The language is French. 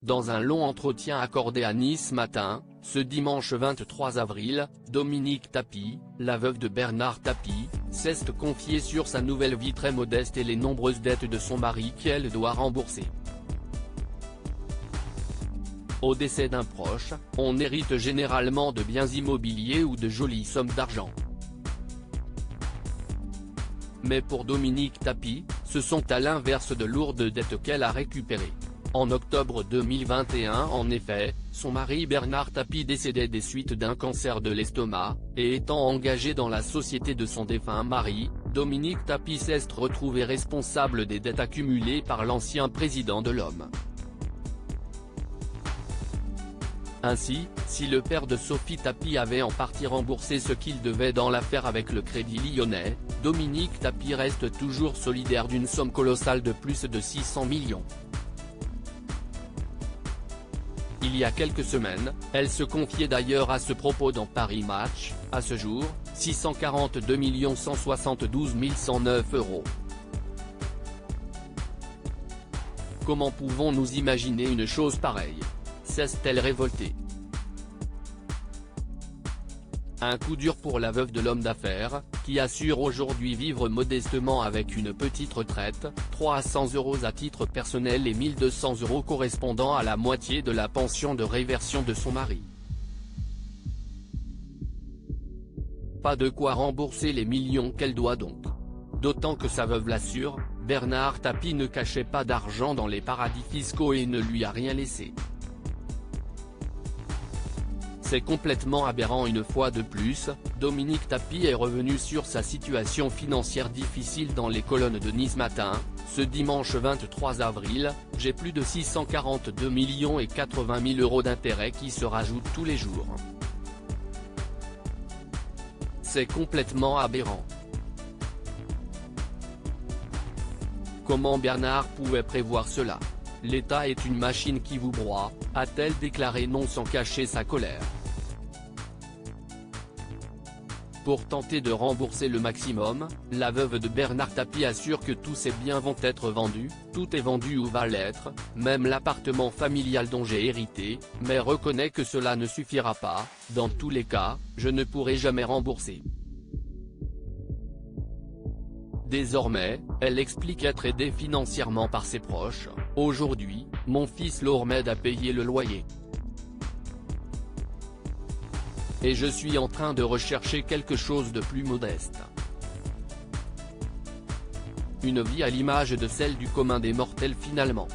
Dans un long entretien accordé à Nice Matin, ce dimanche 23 avril, Dominique Tapie, la veuve de Bernard Tapie, s'est confiée sur sa nouvelle vie très modeste et les nombreuses dettes de son mari qu'elle doit rembourser. Au décès d'un proche, on hérite généralement de biens immobiliers ou de jolies sommes d'argent. Mais pour Dominique Tapie, ce sont à l'inverse de lourdes dettes qu'elle a récupérées. En octobre 2021 en effet, son mari Bernard Tapie décédait des suites d'un cancer de l'estomac, et étant engagé dans la société de son défunt mari, Dominique Tapie s'est retrouvé responsable des dettes accumulées par l'ancien président de l'Homme. Ainsi, si le père de Sophie Tapie avait en partie remboursé ce qu'il devait dans l'affaire avec le Crédit Lyonnais, Dominique Tapie reste toujours solidaire d'une somme colossale de plus de 600 millions. Il y a quelques semaines, elle se confiait d'ailleurs à ce propos dans Paris Match, à ce jour, 642 172 109 €. Comment pouvons-nous imaginer une chose pareille ? S'est-elle révoltée? Un coup dur pour la veuve de l'homme d'affaires, qui assure aujourd'hui vivre modestement avec une petite retraite, 300 € à titre personnel et 1 200 € correspondant à la moitié de la pension de réversion de son mari. Pas de quoi rembourser les millions qu'elle doit donc. D'autant que sa veuve l'assure, Bernard Tapie ne cachait pas d'argent dans les paradis fiscaux et ne lui a rien laissé. C'est complètement aberrant. Une fois de plus, Dominique Tapie est revenu sur sa situation financière difficile dans les colonnes de Nice Matin. Ce dimanche 23 avril, j'ai plus de 642 millions et 80 000 € d'intérêts qui se rajoutent tous les jours. C'est complètement aberrant. Comment Bernard pouvait prévoir cela? L'État est une machine qui vous broie, a-t-elle déclaré non sans cacher sa colère. Pour tenter de rembourser le maximum, la veuve de Bernard Tapie assure que tous ses biens vont être vendus, tout est vendu ou va l'être, même l'appartement familial dont j'ai hérité, mais reconnaît que cela ne suffira pas, dans tous les cas, je ne pourrai jamais rembourser. Désormais, elle explique être aidée financièrement par ses proches. Aujourd'hui, mon fils Laure m'aide à payer le loyer. Et je suis en train de rechercher quelque chose de plus modeste. Une vie à l'image de celle du commun des mortels finalement.